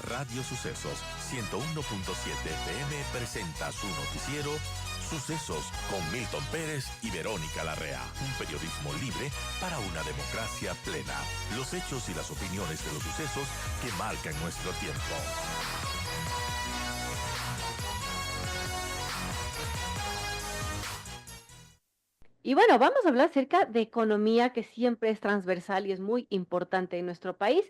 Radio Sucesos 101.7 FM presenta su noticiero Sucesos con Milton Pérez y Verónica Larrea. Un periodismo libre para una democracia plena. Los hechos y las opiniones de los sucesos que marcan nuestro tiempo. Y bueno, vamos a hablar acerca de economía, que siempre es transversal y es muy importante en nuestro país,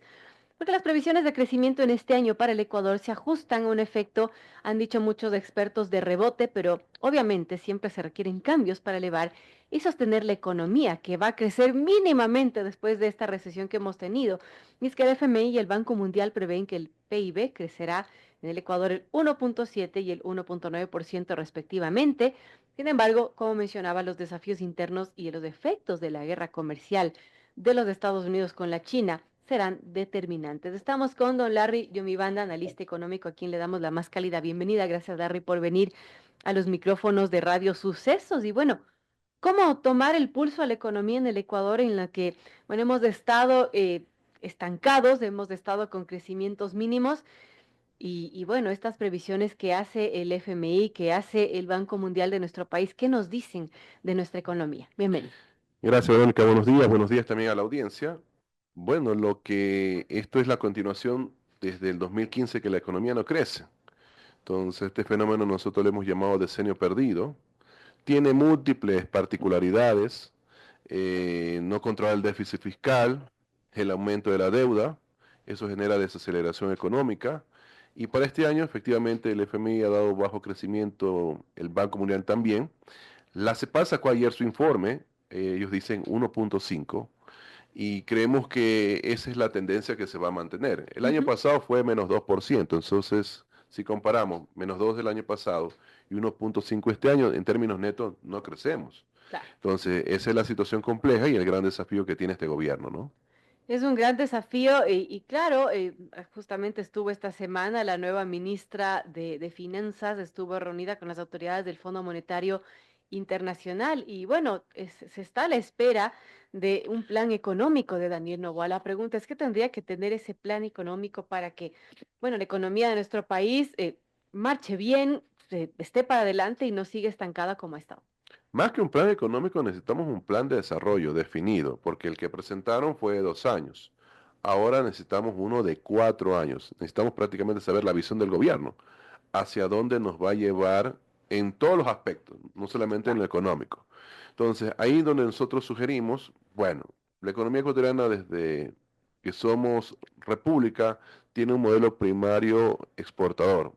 porque las previsiones de crecimiento en este año para el Ecuador se ajustan a un efecto, han dicho muchos expertos, de rebote, pero obviamente siempre se requieren cambios para elevar y sostener la economía, que va a crecer mínimamente después de esta recesión que hemos tenido. Y es que el FMI y el Banco Mundial prevén que el PIB crecerá en el Ecuador el 1.7 y el 1.9% respectivamente. Sin embargo, como mencionaba, los desafíos internos y los efectos de la guerra comercial de los Estados Unidos con la China serán determinantes. Estamos con don Larry Yomibanda, analista económico, a quien le damos la más cálida bienvenida. Gracias, Larry, por venir a los micrófonos de Radio Sucesos. Y bueno, ¿cómo tomar el pulso a la economía en el Ecuador, en la que, bueno, hemos estado estancados, hemos estado con crecimientos mínimos? Y bueno, estas previsiones que hace el FMI, que hace el Banco Mundial de nuestro país, ¿qué nos dicen de nuestra economía? Bienvenido. Gracias, Verónica. Buenos días también a la audiencia. Bueno, esto es la continuación desde el 2015 que la economía no crece. Entonces, este fenómeno nosotros le hemos llamado decenio perdido. Tiene múltiples particularidades. No controla el déficit fiscal, el aumento de la deuda, eso genera desaceleración económica. Y para este año, efectivamente, el FMI ha dado bajo crecimiento, el Banco Mundial también. La CEPAL sacó ayer su informe, ellos dicen 1.5, y creemos que esa es la tendencia que se va a mantener. El año Ujú. pasado fue menos 2%, entonces si comparamos menos 2 del año pasado y 1.5 este año, en términos netos no crecemos. Claro. Entonces esa es la situación compleja y el gran desafío que tiene este gobierno, ¿no? Es un gran desafío y claro, justamente estuvo esta semana la nueva ministra de Finanzas, estuvo reunida con las autoridades del Fondo Monetario Internacional y bueno, se está a la espera de un plan económico de Daniel Noboa. La pregunta es, ¿qué tendría que tener ese plan económico para que, bueno, la economía de nuestro país marche bien, esté para adelante y no siga estancada como ha estado? Más que un plan económico, necesitamos un plan de desarrollo definido, porque el que presentaron fue de 2 años. Ahora necesitamos uno de 4 años. Necesitamos prácticamente saber la visión del gobierno, hacia dónde nos va a llevar en todos los aspectos, no solamente en lo económico. Entonces, ahí donde nosotros sugerimos, bueno, la economía ecuatoriana desde que somos república tiene un modelo primario exportador.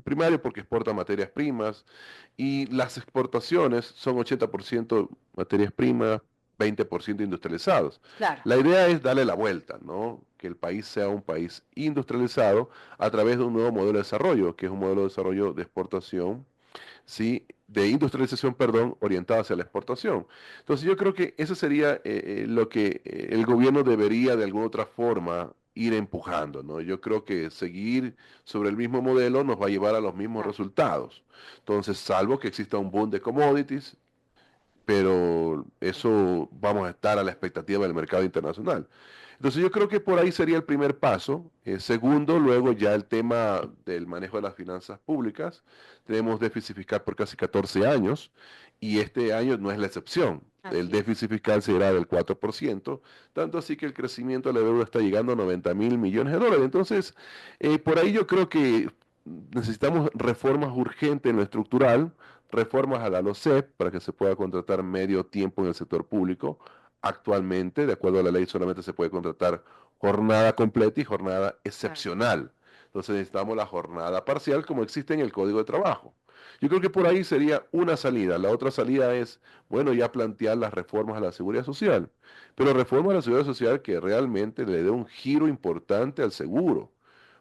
Primario porque exporta materias primas y las exportaciones son 80% materias primas, 20% industrializados. Claro. La idea es darle la vuelta, ¿no? Que el país sea un país industrializado a través de un nuevo modelo de desarrollo, que es un modelo de desarrollo de exportación, ¿sí? De industrialización, perdón, orientada hacia la exportación. Entonces yo creo que eso sería lo que el gobierno debería de alguna otra forma ir empujando, ¿no? Yo creo que seguir sobre el mismo modelo nos va a llevar a los mismos Claro. resultados. Entonces, salvo que exista un boom de commodities, pero eso vamos a estar a la expectativa del mercado internacional. Entonces yo creo que por ahí sería el primer paso. Segundo, luego ya el tema del manejo de las finanzas públicas. Tenemos déficit fiscal por casi 14 años y este año no es la excepción. El Así es. déficit fiscal será del 4%, tanto así que el crecimiento de la deuda está llegando a 90.000 millones de dólares. Entonces, por ahí yo creo que necesitamos reformas urgentes en lo estructural, reformas a la LOCEP para que se pueda contratar medio tiempo en el sector público. Actualmente, de acuerdo a la ley, solamente se puede contratar jornada completa y jornada Claro. excepcional. Entonces necesitamos la jornada parcial como existe en el Código de Trabajo. Yo creo que por ahí sería una salida. La otra salida es, bueno, ya plantear las reformas a la seguridad social, pero reformas a la seguridad social que realmente le dé un giro importante al seguro,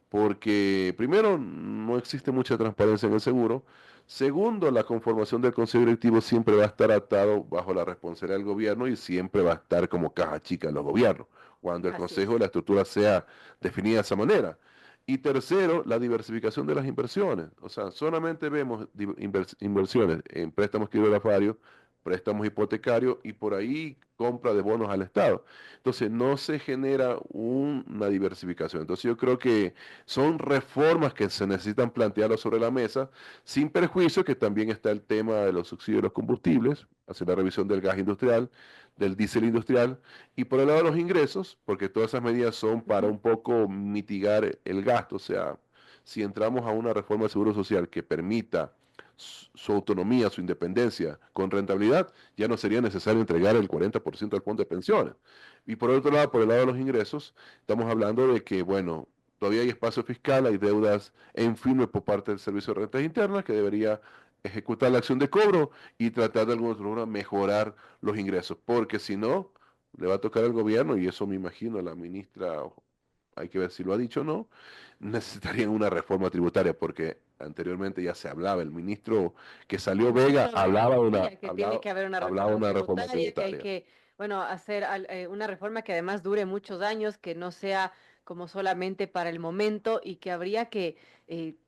porque primero no existe mucha transparencia en el seguro, segundo la conformación del consejo directivo siempre va a estar atado bajo la responsabilidad del gobierno y siempre va a estar como caja chica en los gobiernos, cuando el Así consejo es. de la estructura sea definida de esa manera. Y tercero, la diversificación de las inversiones. O sea, solamente vemos inversiones en préstamos quirografarios, préstamos hipotecarios y por ahí compra de bonos al Estado. Entonces no se genera una diversificación. Entonces yo creo que son reformas que se necesitan plantearlo sobre la mesa, sin perjuicio que también está el tema de los subsidios de los combustibles, hacer la revisión del gas industrial, del diésel industrial, y por el lado de los ingresos, porque todas esas medidas son para Ujú. un poco mitigar el gasto. O sea, si entramos a una reforma del Seguro Social que permita su autonomía, su independencia con rentabilidad, ya no sería necesario entregar el 40% al fondo de pensiones. Y por otro lado, por el lado de los ingresos, estamos hablando de que, bueno, todavía hay espacio fiscal, hay deudas en firme por parte del Servicio de Rentas Internas que debería ejecutar la acción de cobro y tratar de alguna forma mejorar los ingresos, porque si no, le va a tocar al gobierno, y eso me imagino la ministra, hay que ver si lo ha dicho o no, necesitarían una reforma tributaria, porque anteriormente ya se hablaba, el ministro que salió El Vega ministro Vega decía que tiene hablaba, que haber una hablaba de reforma una reforma tributaria, que hay tributaria. que, bueno, hacer una reforma que además dure muchos años, que no sea como solamente para el momento y que habría que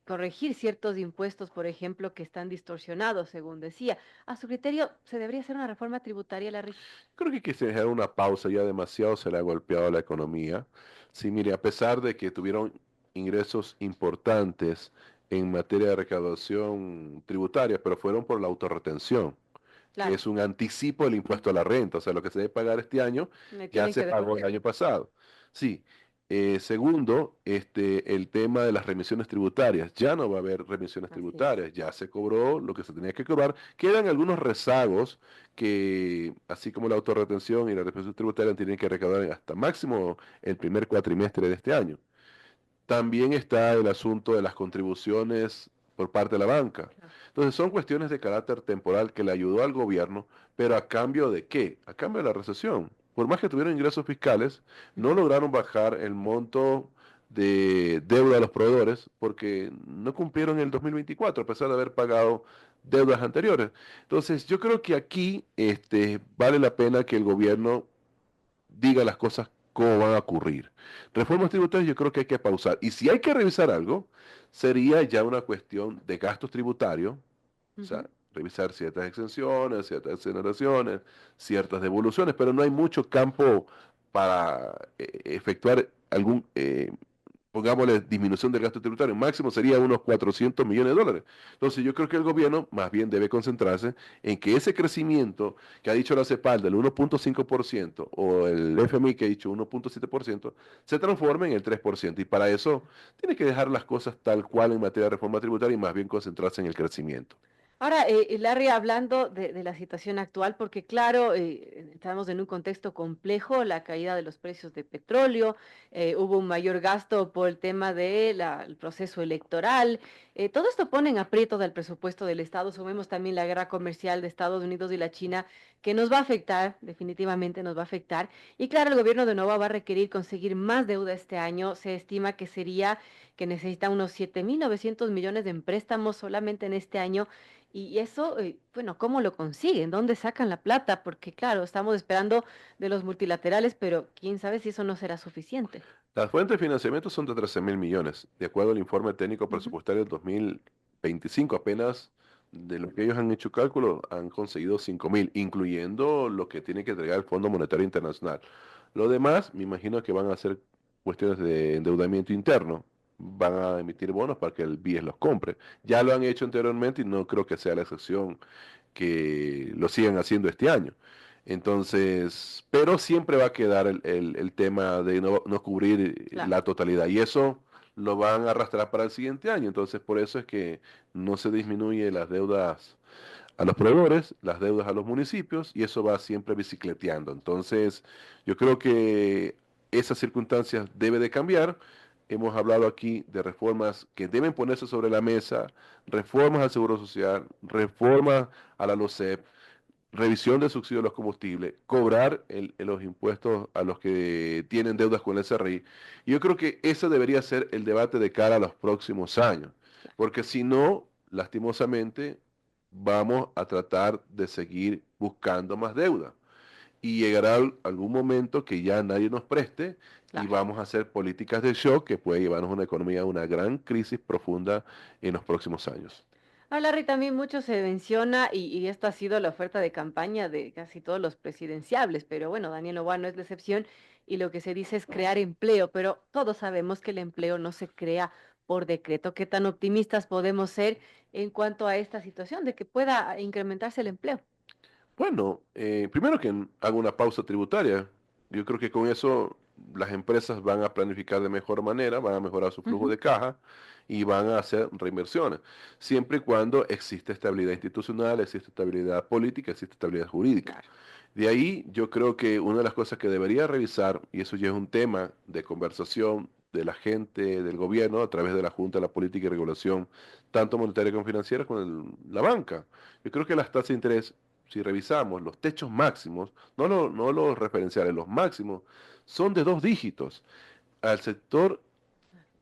corregir ciertos impuestos, por ejemplo, que están distorsionados, según decía. A su criterio, ¿se debería hacer una reforma tributaria, Larry? Creo que hay que dejar una pausa, ya demasiado se le ha golpeado a la economía. Sí, mire, a pesar de que tuvieron ingresos importantes en materia de recaudación tributaria, pero fueron por la autorretención, que Claro, es un anticipo del impuesto a la renta. O sea, lo que se debe pagar este año me ya tienen se que pagó el devolver. año pasado. Sí. Segundo, el tema de las remisiones tributarias. Ya no va a haber remisiones Así es. tributarias, ya se cobró lo que se tenía que cobrar. Quedan algunos rezagos que, así como la autorretención y la remisión tributaria, tienen que recaudar hasta máximo el primer cuatrimestre de este año. También está el asunto de las contribuciones por parte de la banca. Claro. Entonces son cuestiones de carácter temporal que le ayudó al gobierno, pero ¿a cambio de qué? A cambio de la recesión. Por más que tuvieron ingresos fiscales, no Ujú. lograron bajar el monto de deuda a los proveedores porque no cumplieron el 2024 a pesar de haber pagado deudas anteriores. Entonces yo creo que aquí vale la pena que el gobierno diga las cosas cómo van a ocurrir. Reformas tributarias yo creo que hay que pausar. Y si hay que revisar algo, sería ya una cuestión de gastos tributarios, o sea, Ujú. revisar ciertas exenciones, ciertas exoneraciones, ciertas devoluciones, pero no hay mucho campo para efectuar algún, pongámosle, disminución del gasto tributario. Máximo sería unos 400 millones de dólares. Entonces yo creo que el gobierno más bien debe concentrarse en que ese crecimiento que ha dicho la CEPAL del 1.5% o el FMI que ha dicho 1.7% se transforme en el 3%. Y para eso tiene que dejar las cosas tal cual en materia de reforma tributaria y más bien concentrarse en el crecimiento. Ahora, Larry, hablando de la situación actual, porque claro, estamos en un contexto complejo, la caída de los precios de petróleo, hubo un mayor gasto por el tema del proceso electoral, todo esto pone en aprieto del presupuesto del Estado, sumemos también la guerra comercial de Estados Unidos y la China, que nos va a afectar, definitivamente nos va a afectar, y claro, el gobierno de Nova va a requerir conseguir más deuda este año, se estima que necesita unos 7.900 millones en préstamos solamente en este año y eso, bueno, ¿cómo lo consiguen? ¿Dónde sacan la plata? Porque claro, estamos esperando de los multilaterales, pero quién sabe si eso no será suficiente. Las fuentes de financiamiento son de 13.000 millones, de acuerdo al informe técnico Ujú. presupuestario del 2025. Apenas de lo que ellos han hecho cálculo, han conseguido 5.000, incluyendo lo que tiene que entregar el Fondo Monetario Internacional. Lo demás, me imagino que van a ser cuestiones de endeudamiento interno. Van a emitir bonos para que el BIES los compre. Ya lo han hecho anteriormente y no creo que sea la excepción que lo sigan haciendo este año. Entonces, pero siempre va a quedar el tema de no cubrir Claro. la totalidad y eso lo van a arrastrar para el siguiente año. Entonces, por eso es que no se disminuye las deudas a los proveedores, las deudas a los municipios y eso va siempre bicicleteando. Entonces, yo creo que esas circunstancias debe de cambiar. Hemos hablado aquí de reformas que deben ponerse sobre la mesa, reformas al Seguro Social, reformas a la LOCEP, revisión del subsidio de los combustibles, cobrar los impuestos a los que tienen deudas con el SRI. Y yo creo que ese debería ser el debate de cara a los próximos años, porque si no, lastimosamente, vamos a tratar de seguir buscando más deuda. Y llegará algún momento que ya nadie nos preste y Claro. vamos a hacer políticas de shock que puede llevarnos a una economía a una gran crisis profunda en los próximos años. Ahora, Larry, también mucho se menciona, y esto ha sido la oferta de campaña de casi todos los presidenciables, pero bueno, Daniel Noboa no es la excepción, y lo que se dice es crear empleo, pero todos sabemos que el empleo no se crea por decreto. ¿Qué tan optimistas podemos ser en cuanto a esta situación de que pueda incrementarse el empleo? Bueno, primero que haga una pausa tributaria. Yo creo que con eso las empresas van a planificar de mejor manera, van a mejorar su flujo Ujú, de caja y van a hacer reinversiones, siempre y cuando existe estabilidad institucional, existe estabilidad política, existe estabilidad jurídica. claro, De ahí yo creo que una de las cosas que debería revisar, y eso ya es un tema de conversación de la gente, del gobierno, a través de la Junta de la Política y Regulación, tanto monetaria como financiera, con la banca. Yo creo que las tasas de interés, si revisamos los techos máximos, no los referenciales, los máximos, son de 2 dígitos. Al sector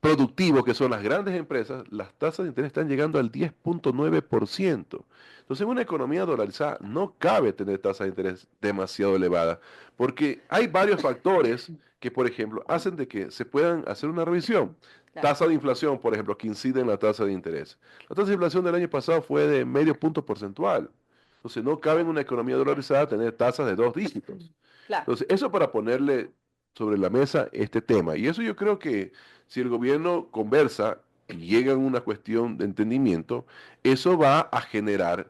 productivo, que son las grandes empresas, las tasas de interés están llegando al 10,9%. Entonces, en una economía dolarizada no cabe tener tasas de interés demasiado elevadas, porque hay varios factores que, por ejemplo, hacen de que se puedan hacer una revisión. claro. Tasa de inflación, por ejemplo, que incide en la tasa de interés. La tasa de inflación del año pasado fue de medio punto porcentual. Entonces, no cabe en una economía dolarizada tener tasas de 2 dígitos. Claro. Entonces, eso para ponerle sobre la mesa este tema. Y eso yo creo que si el gobierno conversa y llega a una cuestión de entendimiento, eso va a generar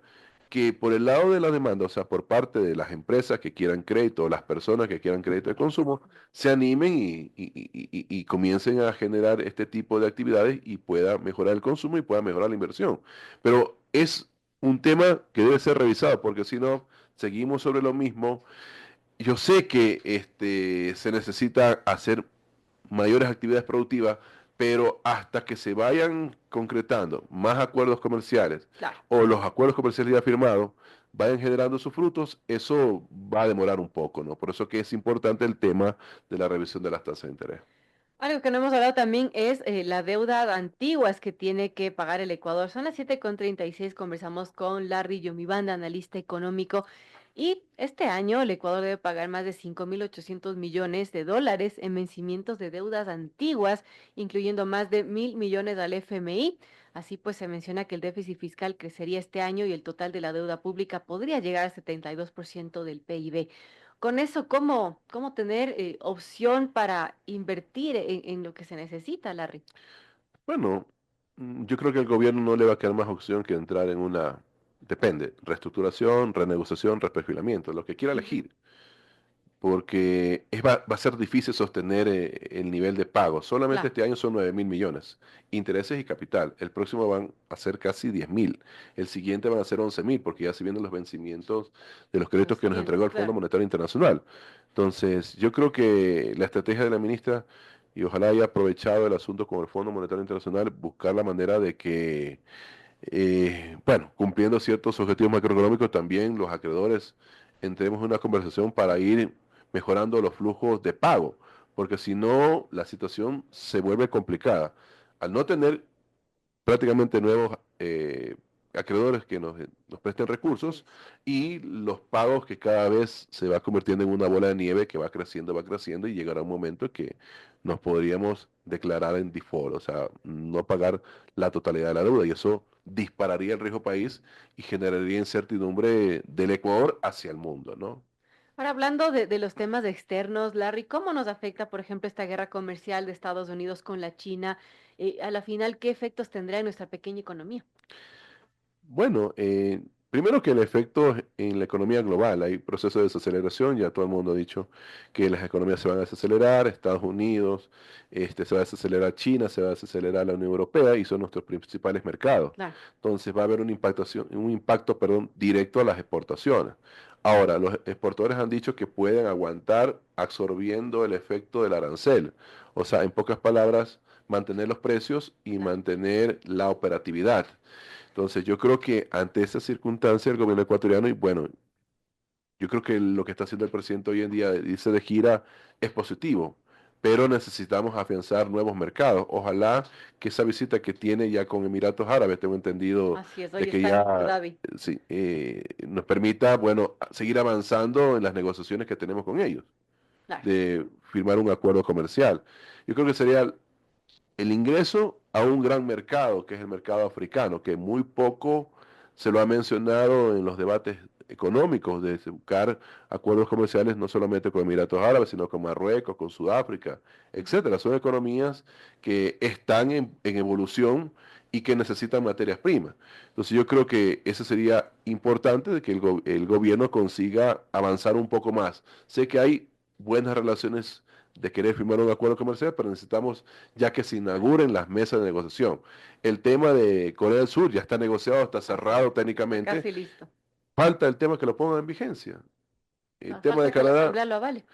que por el lado de la demanda, o sea, por parte de las empresas que quieran crédito o las personas que quieran crédito de consumo, se animen y comiencen a generar este tipo de actividades y pueda mejorar el consumo y pueda mejorar la inversión. Pero es un tema que debe ser revisado porque si no, seguimos sobre lo mismo. Yo sé que se necesita hacer mayores actividades productivas, pero hasta que se vayan concretando más acuerdos comerciales Claro. o los acuerdos comerciales ya firmados vayan generando sus frutos, eso va a demorar un poco, ¿no? Por eso que es importante el tema de la revisión de las tasas de interés. Algo que no hemos hablado también es la deuda antiguas que tiene que pagar el Ecuador. Son las 7:36. Conversamos con Larry Yomibanda, analista económico. Y este año el Ecuador debe pagar más de 5.800 millones de dólares en vencimientos de deudas antiguas, incluyendo más de 1.000 millones al FMI. Así pues, se menciona que el déficit fiscal crecería este año y el total de la deuda pública podría llegar al 72% del PIB. Con eso, ¿cómo tener opción para invertir en lo que se necesita, Larry? Bueno, yo creo que al gobierno no le va a quedar más opción que entrar en una, depende, reestructuración, renegociación, reperfilamiento, lo que quiera Ujú. elegir. Porque va a ser difícil sostener el nivel de pago. Solamente Claro, este año son 9.000 millones, intereses y capital. El próximo van a ser casi 10.000. El siguiente van a ser 11.000, porque ya se vienen los vencimientos de los los créditos que nos entregó siguientes, el Fondo claro. Monetario Internacional. Entonces, yo creo que la estrategia de la ministra, y ojalá haya aprovechado el asunto con el Fondo Monetario Internacional, buscar la manera de que bueno, cumpliendo ciertos objetivos macroeconómicos, también los acreedores entremos en una conversación para ir mejorando los flujos de pago, porque si no, la situación se vuelve complicada. Al no tener prácticamente nuevos acreedores que nos presten Así recursos es. y los pagos que cada vez se va convirtiendo en una bola de nieve que va creciendo y llegará un momento en que nos podríamos declarar en default, o sea, no pagar la totalidad de la deuda y eso dispararía el riesgo país y generaría incertidumbre del Ecuador hacia el mundo, ¿no? Ahora, hablando de los temas externos, Larry, ¿cómo nos afecta, por ejemplo, esta guerra comercial de Estados Unidos con la China? A la final, ¿qué efectos tendrá en nuestra pequeña economía? Bueno, primero que el efecto en la economía global, hay proceso de desaceleración, ya todo el mundo ha dicho que las economías se van a desacelerar, Estados Unidos, se va a desacelerar China, se va a desacelerar la Unión Europea y son nuestros principales mercados. Claro, Entonces va a haber un impacto, perdón, directo a las exportaciones. Ahora, los exportadores han dicho que pueden aguantar absorbiendo el efecto del arancel. O sea, en pocas palabras, mantener los precios y claro. mantener la operatividad. Entonces, yo creo que ante esa circunstancia, el gobierno ecuatoriano, y bueno, yo creo que lo que está haciendo el presidente hoy en día, dice de gira, es positivo, pero necesitamos afianzar nuevos mercados. Ojalá que esa visita que tiene ya con Emiratos Árabes, tengo entendido Así es, de hoy que está en Abu ya Dhabi. sí, nos permita, bueno, seguir avanzando en las negociaciones que tenemos con ellos, Claro. de firmar un acuerdo comercial. Yo creo que sería el ingreso a un gran mercado, que es el mercado africano, que muy poco se lo ha mencionado en los debates económicos de buscar acuerdos comerciales no solamente con Emiratos Árabes, sino con Marruecos, con Sudáfrica, etcétera. Son economías que están en evolución y que necesitan materias primas. Entonces yo creo que eso sería importante de que el gobierno consiga avanzar un poco más. Sé que hay buenas relaciones de querer firmar un acuerdo comercial, pero necesitamos ya que se inauguren las mesas de negociación. El tema de Corea del Sur ya está negociado, está Así es, cerrado está técnicamente. casi listo. Falta el tema que lo pongan en vigencia. El No, tema de falta que la Canadá, Asamblea lo avale.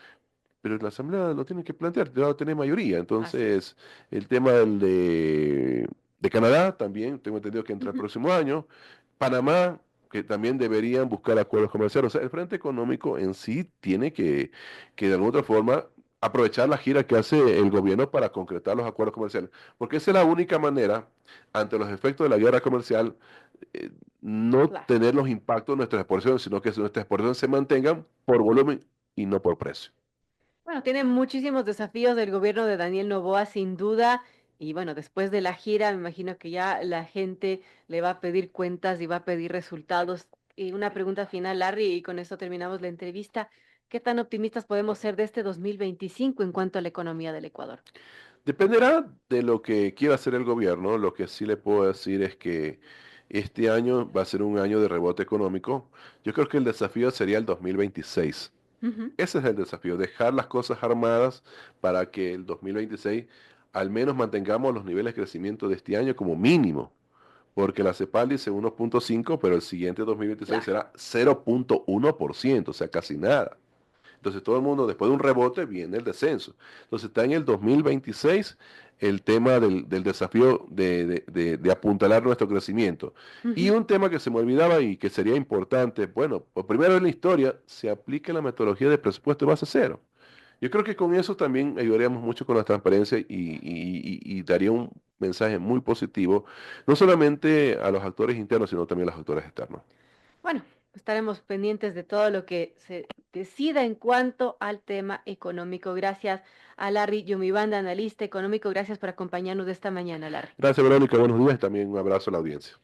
pero la Asamblea lo tiene que plantear, ya va a tener mayoría. Así es. Entonces, el tema de Canadá también, tengo entendido que entra el Ujú. próximo año. Panamá, que también deberían buscar acuerdos comerciales. O sea, el Frente Económico en sí tiene que de alguna otra forma aprovechar la gira que hace el gobierno para concretar los acuerdos comerciales. Porque esa es la única manera, ante los efectos de la guerra comercial, eh, no Claro. tener los impactos de nuestras exportaciones, sino que nuestras exportaciones se mantengan por volumen y no por precio. Bueno, tiene muchísimos desafíos del gobierno de Daniel Noboa, sin duda. Y bueno, después de la gira, me imagino que ya la gente le va a pedir cuentas y va a pedir resultados. Y una pregunta final, Larry, y con esto terminamos la entrevista. ¿Qué tan optimistas podemos ser de este 2025 en cuanto a la economía del Ecuador? Dependerá de lo que quiera hacer el gobierno. Lo que sí le puedo decir es que este año va a ser un año de rebote económico. Yo creo que el desafío sería el 2026. Ujú. Ese es el desafío, dejar las cosas armadas para que el 2026 al menos mantengamos los niveles de crecimiento de este año como mínimo, porque la CEPAL dice 1.5, pero el siguiente 2026 Claro. será 0.1%, o sea, casi nada. Entonces todo el mundo, después de un rebote, viene el descenso. Entonces está en el 2026 el tema del desafío de apuntalar nuestro crecimiento. Y Ujú. un tema que se me olvidaba y que sería importante, bueno, por primera vez en la historia, se aplica la metodología de presupuesto de base cero. Yo creo que con eso también ayudaríamos mucho con la transparencia y daría un mensaje muy positivo, no solamente a los actores internos, sino también a los actores externos. Bueno, estaremos pendientes de todo lo que se decida en cuanto al tema económico. Gracias a Larry Yomibanda, analista económico. Gracias por acompañarnos de esta mañana, Larry. Gracias, Verónica. Buenos días y también un abrazo a la audiencia.